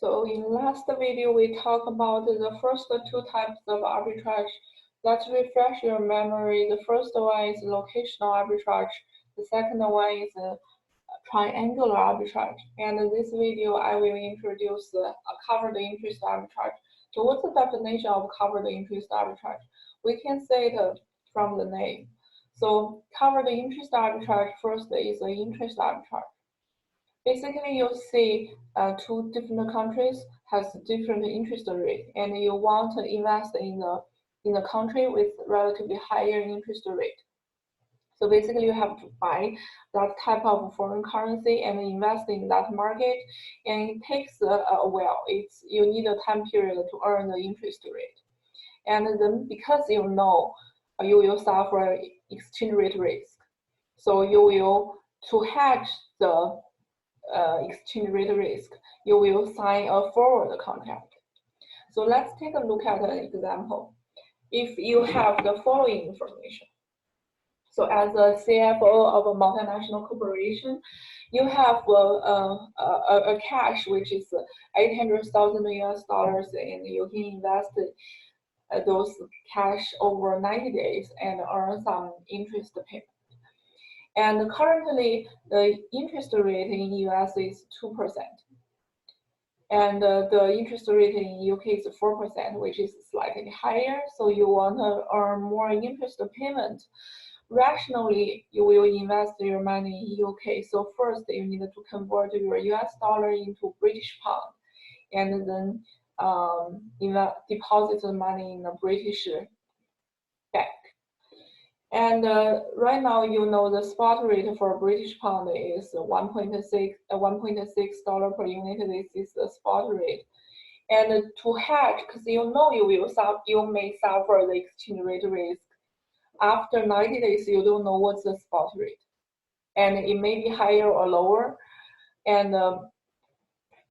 So in last video, we talked about the first two types of arbitrage. Let's refresh your memory. The first one is locational arbitrage. The second one is triangular arbitrage. And in this video, I will introduce covered interest arbitrage. So what's the definition of covered interest arbitrage? We can say it from the name. So covered interest arbitrage first is an interest arbitrage. Basically, you see two different countries has different interest rate, and you want to invest in the country with relatively higher interest rate. So basically, you have to buy that type of foreign currency and invest in that market, and it takes a while. You need a time period to earn the interest rate, and then because you know you will suffer exchange rate risk, so you will to hedge the exchange rate risk, you will sign a forward contract. So let's take a look at an example. If you have the following information. So as a CFO of a multinational corporation, you have a cash which is 800,000 US dollars, and you can invest those cash over 90 days and earn some interest payment. And currently, the interest rate in US is 2%. And the interest rate in UK is 4%, which is slightly higher. So you want to earn more interest payment. Rationally, you will invest your money in UK. So first, you need to convert your US dollar into British pound, and then deposit the money in a British bank. And right now, you know the spot rate for British pound is $1.6 per unit. This is the spot rate. And to hedge, because you know you may suffer the exchange rate risk. After 90 days, you don't know what's the spot rate, and it may be higher or lower. And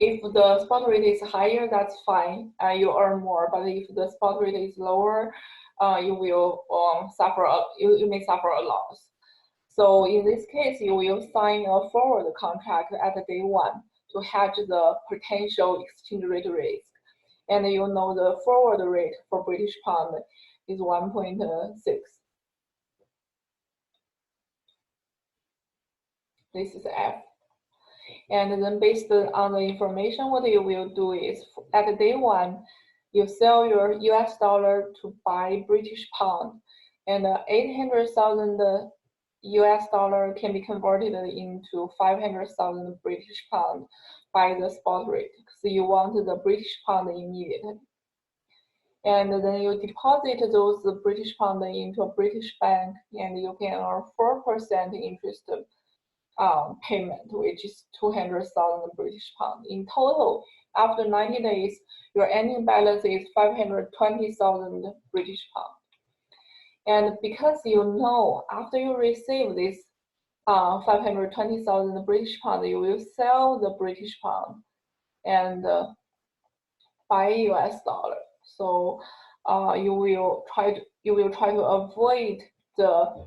if the spot rate is higher, that's fine. You earn more. But if the spot rate is lower, you will you may suffer a loss. So in this case, you will sign a forward contract at day one to hedge the potential exchange rate risk. And you know the forward rate for British pound is 1.6. This is F. And then based on the information, what you will do is at day one, you sell your US dollar to buy British pound, and 800,000 US dollar can be converted into 500,000 British pound by the spot rate, because you want the British pound immediately. And then you deposit those British pound into a British bank, and you can earn 4% interest payment, which is 200,000 British pound. In total, after 90 days, your ending balance is 520,000 British pound. And because you know after you receive this 520,000 British pound, you will sell the British pound and buy US dollar. So you will try to avoid the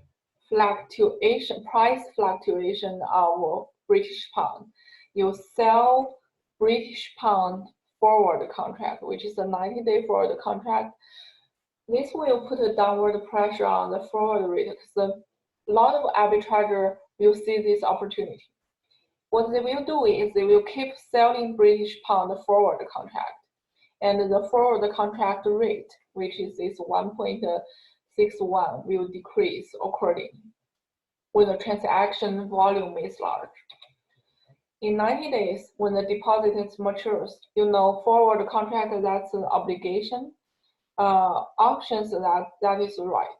price fluctuation of British pound. You sell British pound forward contract, which is a 90-day forward contract. This will put a downward pressure on the forward rate, because a lot of arbitrageurs will see this opportunity. What they will do is they will keep selling British pound forward contract, and the forward contract rate, which is this 1.61, will decrease accordingly when the transaction volume is large. In 90 days, when the deposit matures, you know forward contract, that's an obligation. Options, that is right.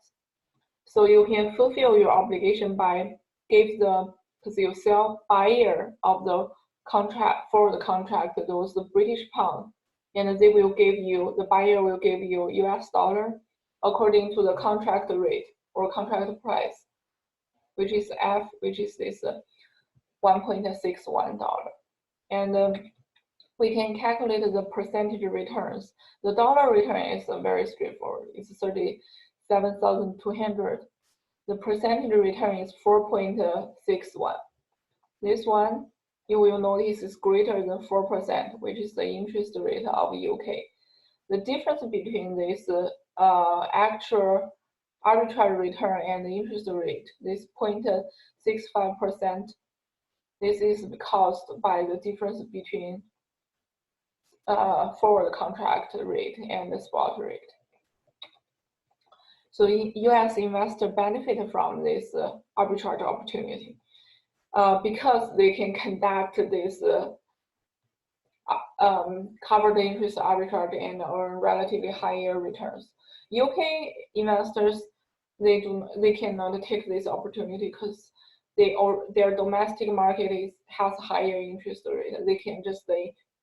So you can fulfill your obligation by because you sell buyer of the contract forward contract those British pound, and they will give you, the buyer will give you US dollar according to the contract rate or contract price, which is F, which is this $1.61. And we can calculate the percentage returns. The dollar return is very straightforward. It's 37,200. The percentage return is 4.61. This one you will notice is greater than 4%, which is the interest rate of UK. The difference between this actual arbitrage return and the interest rate, this 0.65%, this is caused by the difference between forward contract rate and the spot rate. So US investors benefit from this arbitrage opportunity because they can conduct this covered interest arbitrage and earn relatively higher returns. UK investors, they cannot take this opportunity because their domestic market has higher interest rate. They can just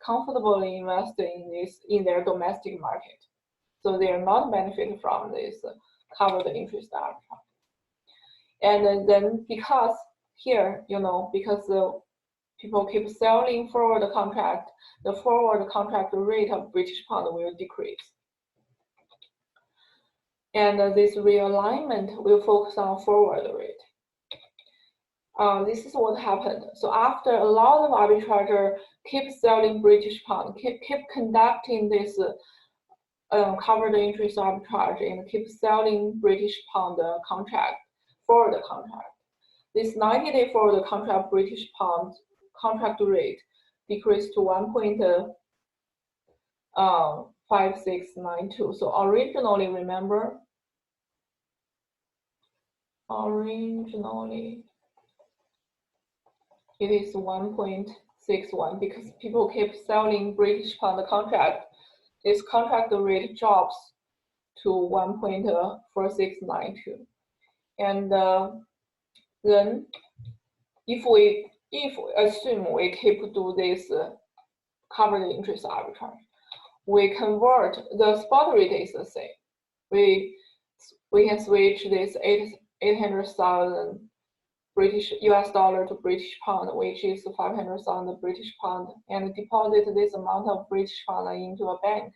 comfortably invest in their domestic market, so they are not benefiting from this covered interest arbitrage. And then because here, because people keep selling forward contract, the forward contract rate of British pound will decrease. And this realignment will focus on forward rate. This is what happened. So after a lot of arbitrator keep selling British pound, keep conducting this covered interest arbitrage and keep selling British pound contract, forward contract. This 90-day forward contract British pound contract rate decreased to 1.5692. So originally, remember, it is 1.61 because people keep selling British pound contract. This contract rate drops to 1.4692. And then if we assume we keep do this covered interest arbitrage, we convert the spot rate is the same. We can switch this 800,000 US dollar to British pound, which is 500,000 British pound, and deposit this amount of British pound into a bank,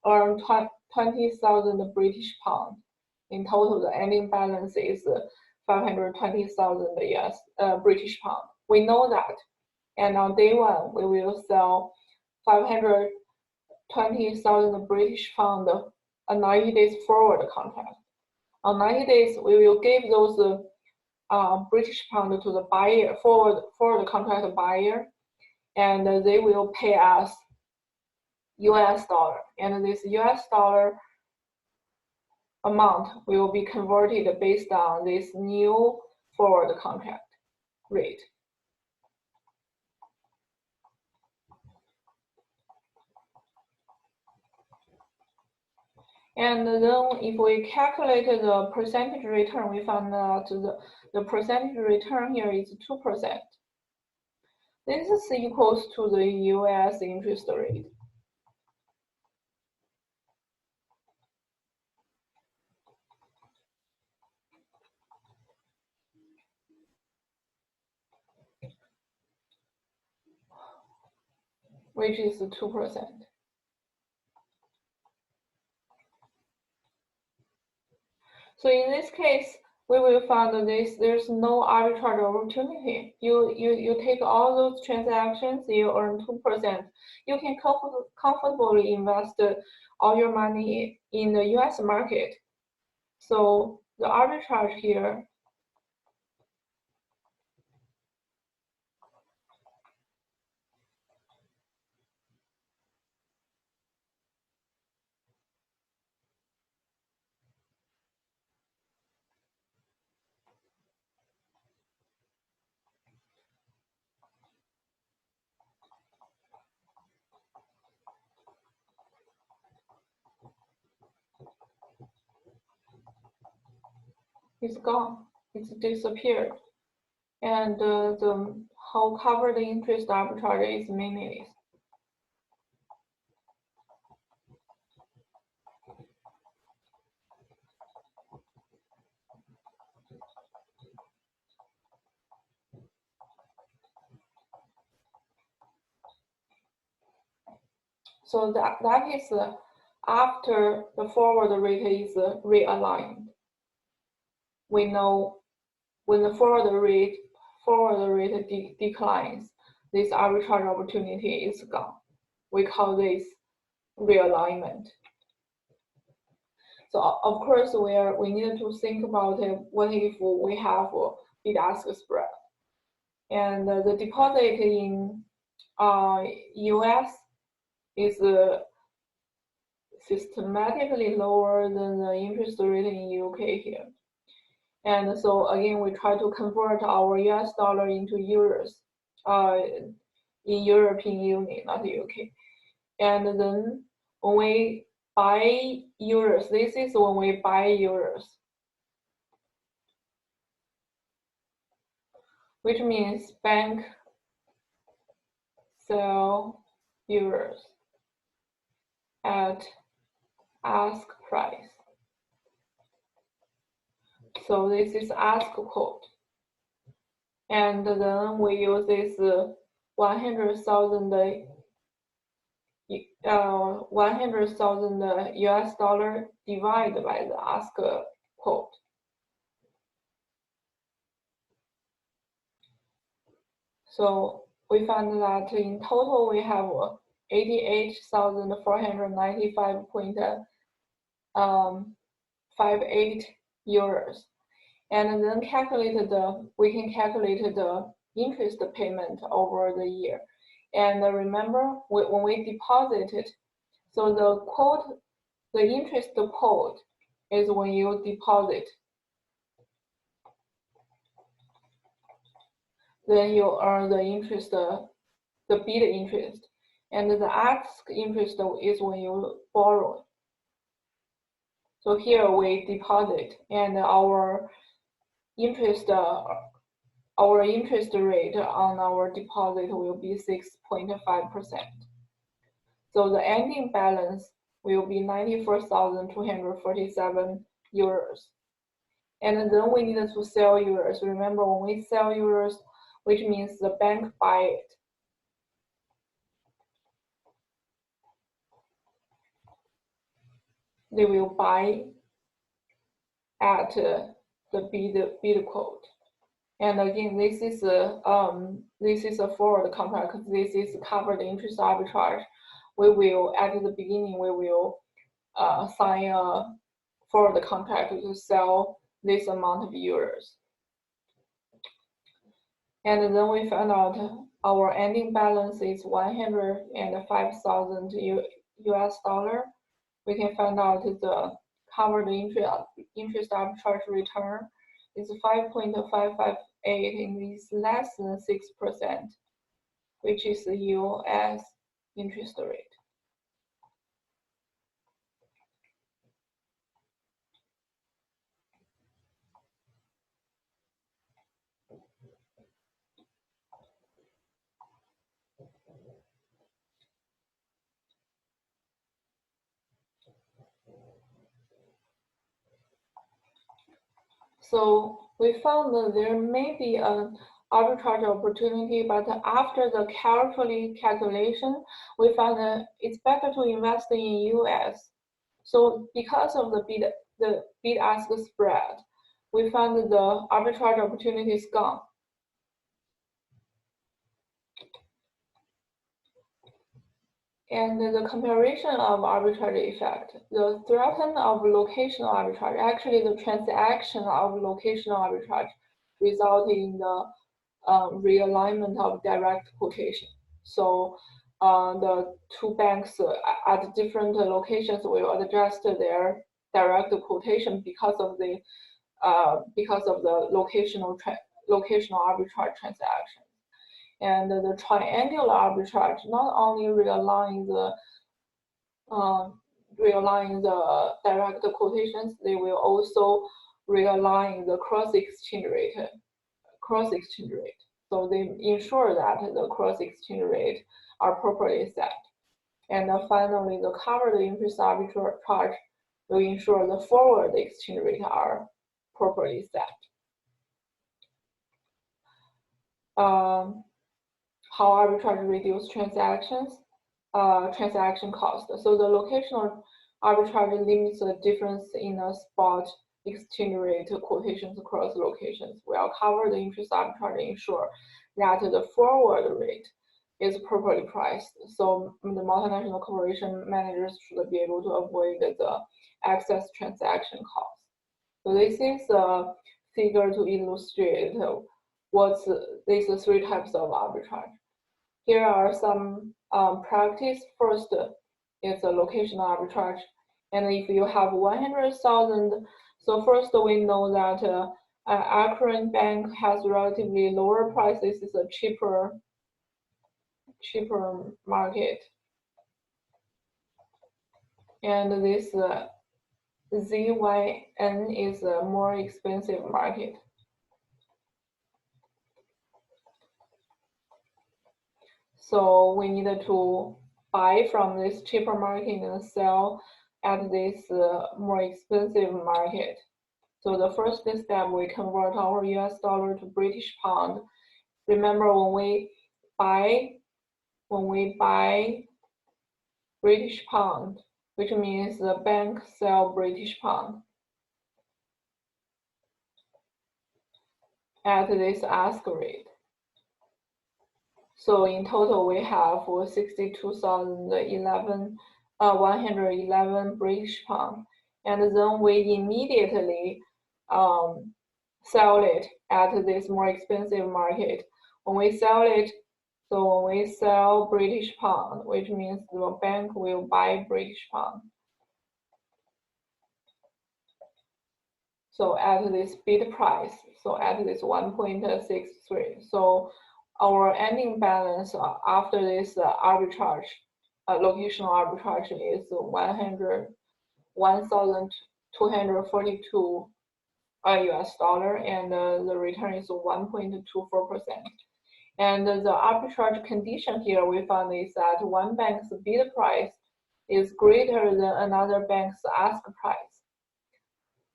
earn 20,000 British pound. In total, the ending balance is 520,000 British pound. We know that, and on day one, we will sell 520,000 British pound a 90 days forward contract. On 90 days, we will give those British pound to the buyer, forward contract buyer, and they will pay us US dollar. And this US dollar amount will be converted based on this new forward contract rate. And then if we calculate the percentage return, we find that the percentage return here is 2%. This is equals to the US interest rate. Which is 2%. So in this case, we will find that there's no arbitrage opportunity. You take all those transactions, you earn 2%. You can comfortably invest all your money in the US market. So the arbitrage here is gone. It's disappeared. And the whole covered interest arbitrage is meaningless. So that is after the forward rate is realigned. We know when the forward rate declines, this arbitrage opportunity is gone. We call this realignment. So of course, we need to think about it. What if we have a bid-ask spread, and the deposit in US is systematically lower than the interest rate in UK here. And so again, we try to convert our US dollar into euros in European Union, not the UK. And then when we buy euros, this is when we buy euros, which means bank sell euros at ask price. So this is ask quote. And then we use this 100,000 US dollar divided by the ask quote. So we find that in total we have 88,495.58 euros. And then we can calculate the interest payment over the year. And remember, when we deposit it, so the interest quote is when you deposit. Then you earn the interest, the bid interest. And the ask interest is when you borrow. So here we deposit, and our interest rate on our deposit will be 6.5%. So the ending balance will be 94,247 euros. And then we need to sell euros. Remember, when we sell euros, which means the bank buy it. They will buy at the bid quote. And again, this is a forward contract. This is covered interest arbitrage. We will, at the beginning, we will sign a forward contract to sell this amount of euros. And then we find out our ending balance is 105,000 US dollar. We can find out the covered interest arbitrage return is 5.558, and is less than 6%, which is the US interest rate. So we found that there may be an arbitrage opportunity, but after the carefully calculation, we found that it's better to invest in US. So because of the bid-ask spread, we found that the arbitrage opportunity is gone. And the comparison of arbitrage effect, the threaten of locational arbitrage, actually the transaction of locational arbitrage resulted in the realignment of direct quotation. So the two banks at different locations will adjust their direct quotation because of the locational arbitrage transaction. And the triangular arbitrage not only realign the direct quotations, they will also realign the cross exchange rate. So they ensure that the cross exchange rate are properly set. And finally, the covered interest arbitrage will ensure the forward exchange rate are properly set. How arbitrage reduce transaction cost. So the locational arbitrage limits the difference in a spot exchange rate quotations across locations, while covered interest arbitrage ensure that the forward rate is properly priced. So the multinational corporation managers should be able to avoid the excess transaction costs. So this is a figure to illustrate what's these three types of arbitrage. Here are some practice. First is a locational arbitrage. And if you have 100,000, so first we know that Akron Bank has relatively lower price. This is a cheaper market. And this ZYN is a more expensive market. So we need to buy from this cheaper market and sell at this more expensive market. So the first step, we convert our US dollar to British pound. Remember, when we buy British pound, which means the bank sell British pound at this ask rate. So in total, we have 62,111 British pound, and then we immediately sell it at this more expensive market. When we sell it, so when we sell British pound, which means the bank will buy British pound. So at this bid price, so at this 1.63. So our ending balance after this arbitrage, locational arbitrage is 1,242 US dollar, and the return is 1.24%. And the arbitrage condition here we found is that one bank's bid price is greater than another bank's ask price.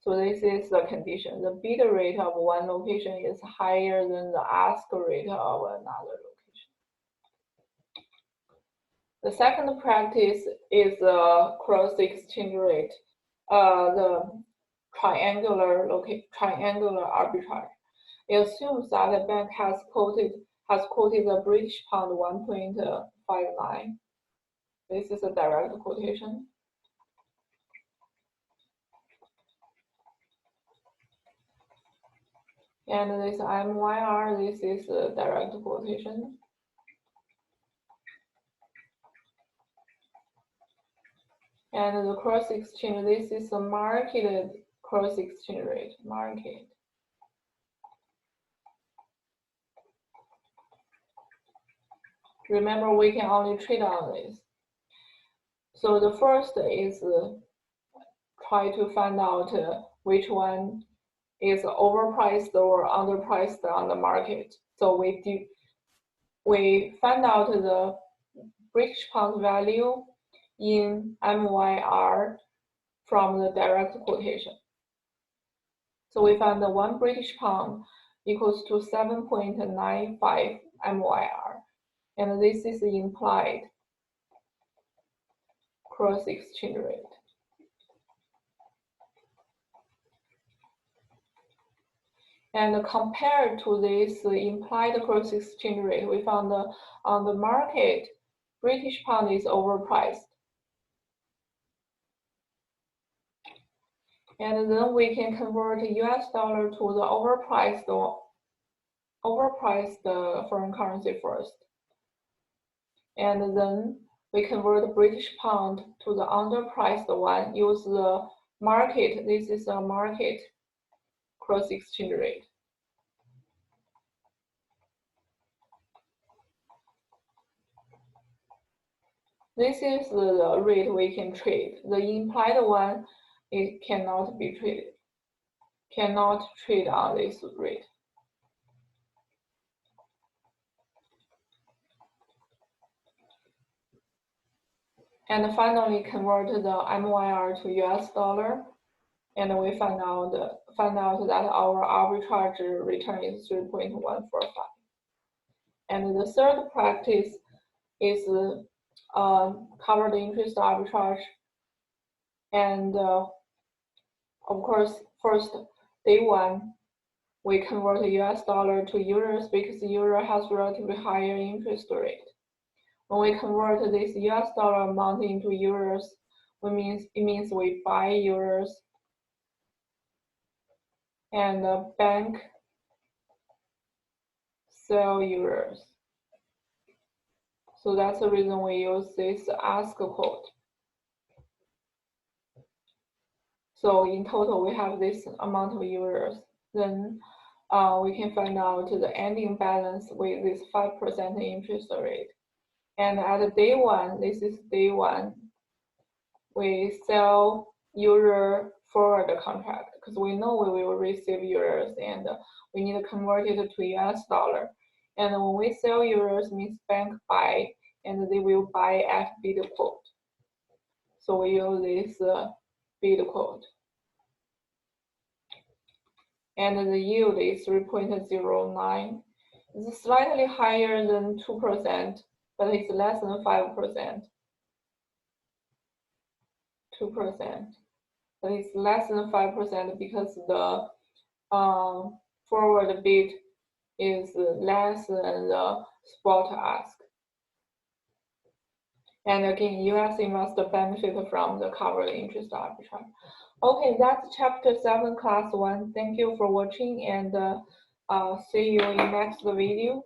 So this is the condition. The bid rate of one location is higher than the ask rate of another location. The second practice is the cross exchange rate, the triangular arbitrage. It assumes that the bank has quoted the British pound 1.59. This is a direct quotation. And this MYR, this is a direct quotation. And the cross exchange, this is a marketed cross exchange rate, market. Remember, we can only trade on this. So the first is try to find out which one is overpriced or underpriced on the market. So we find out the British pound value in MYR from the direct quotation. So we found the 1 British pound equals to 7.95 MYR, and this is the implied cross exchange rate. And compared to this implied cross exchange rate, we found on the market, British pound is overpriced. And then we can convert US dollar to the overpriced foreign currency first. And then we convert the British pound to the underpriced one, use the market, this is a market cross exchange rate. This is the rate we can trade. The implied one, it cannot be traded. Cannot trade on this rate. And finally convert the MYR to US dollar, and we find out that our arbitrage return is 3.145. And the third practice is covered interest arbitrage. And of course, first day one, we convert the US dollar to euros because the euro has relatively higher interest rate. When we convert this US dollar amount into euros, it means we buy euros and the bank sell euros. So that's the reason we use this ask quote. So in total, we have this amount of euros. Then we can find out the ending balance with this 5% interest rate. And at day one, this is day one, we sell euro forward contract because we know we will receive euros and we need to convert it to US dollar. And when we sell euros means bank buy, and they will buy at bid quote. So we use this bid quote. And the yield is 3.09. It's slightly higher than 2%, but it's less than 5%. 2%, but it's less than 5% because the forward bid is less than the spot ask. And again, US investor benefit from the covered interest arbitrage. Okay, that's chapter 7, class 1. Thank you for watching, and see you in next video.